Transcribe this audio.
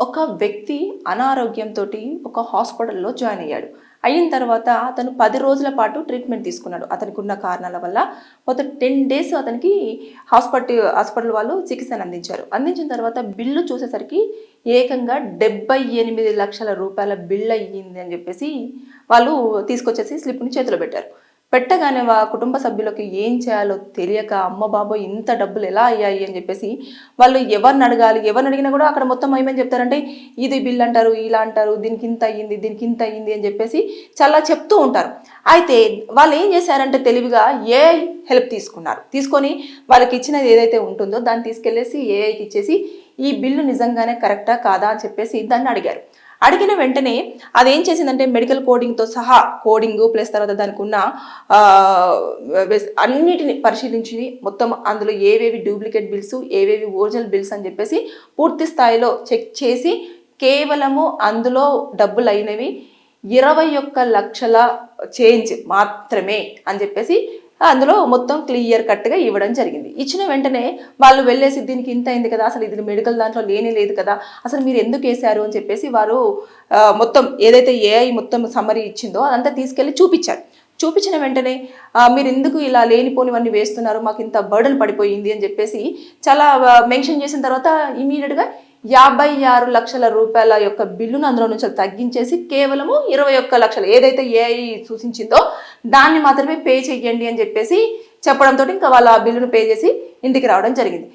ఒక వ్యక్తి అనారోగ్యంతో ఒక హాస్పిటల్లో జాయిన్ అయ్యాడు. అయిన తర్వాత అతను 10 రోజుల పాటు ట్రీట్మెంట్ తీసుకున్నాడు. అతనికి ఉన్న కారణాల వల్ల మొత్తం 10 డేస్ అతనికి హాస్పిటల్ వాళ్ళు చికిత్సను అందించారు. అందించిన తర్వాత బిల్లు చూసేసరికి ఏకంగా 78 లక్షల రూపాయల బిల్ అయ్యింది అని చెప్పేసి వాళ్ళు తీసుకొచ్చేసి స్లిప్ని చేతిలో పెట్టారు. పెట్టగానే కుటుంబ సభ్యులకి ఏం చేయాలో తెలియక అమ్మ బాబోయ్ ఇంత డబ్బులు ఎలా అయ్యాయి అని చెప్పేసి వాళ్ళు ఎవరిని అడగాలి, ఎవరిని అడిగినా కూడా అక్కడ మొత్తం ఏమని చెప్తారంటే ఇది బిల్ అంటారు, ఇలా అంటారు, దీనికి ఇంత అయ్యింది, దీనికి ఇంత అయ్యింది అని చెప్పేసి చాలా చెప్తూ ఉంటారు. అయితే వాళ్ళు ఏం చేశారంటే తెలివిగా ఏఐ హెల్ప్ తీసుకున్నారు. తీసుకొని వాళ్ళకి ఇచ్చినది ఏదైతే ఉంటుందో దాన్ని తీసుకెళ్లేసి ఏఐకి ఇచ్చేసి ఈ బిల్లు నిజంగానే కరెక్టా కాదా అని చెప్పేసి దాన్ని అడిగారు. అడిగిన వెంటనే అదేం చేసిందంటే మెడికల్ కోడింగ్తో సహా కోడింగ్ ప్లస్ తర్వాత దానికి ఉన్న అన్నిటిని పరిశీలించి మొత్తం అందులో ఏవేవి డూప్లికేట్ బిల్స్, ఏవేవి ఒరిజినల్ బిల్స్ అని చెప్పేసి పూర్తి స్థాయిలో చెక్ చేసి కేవలము అందులో డబ్బులు అయినవి 21 లక్షల చేంజ్ మాత్రమే అని చెప్పేసి అందులో మొత్తం క్లియర్ కట్గా ఇవ్వడం జరిగింది. ఇచ్చిన వెంటనే వాళ్ళు వెళ్ళేసి దీనికి ఇంత అయింది కదా, అసలు ఇది మెడికల్ దాంట్లో లేనే లేదు కదా, అసలు మీరు ఎందుకు వేశారు అని చెప్పేసి వారు మొత్తం ఏదైతే ఏఐ మొత్తం సమ్మరీ ఇచ్చిందో అదంతా తీసుకెళ్ళి చూపించారు. చూపించిన వెంటనే మీరు ఎందుకు ఇలా లేనిపోనివన్నీ వేస్తున్నారు, మాకు ఇంత బర్డన్ పడిపోయింది అని చెప్పేసి చాలా మెన్షన్ చేసిన తర్వాత ఇమీడియట్గా 56 లక్షల రూపాయల యొక్క బిల్లును అందులో నుంచి తగ్గించేసి కేవలము 21 లక్షలు ఏదైతే ఏఐ సూచించిందో దాన్ని మాత్రమే పే చెయ్యండి అని చెప్పేసి చెప్పడంతో ఇంకా వాళ్ళ బిల్లును పే చేసి ఇంటికి రావడం జరిగింది.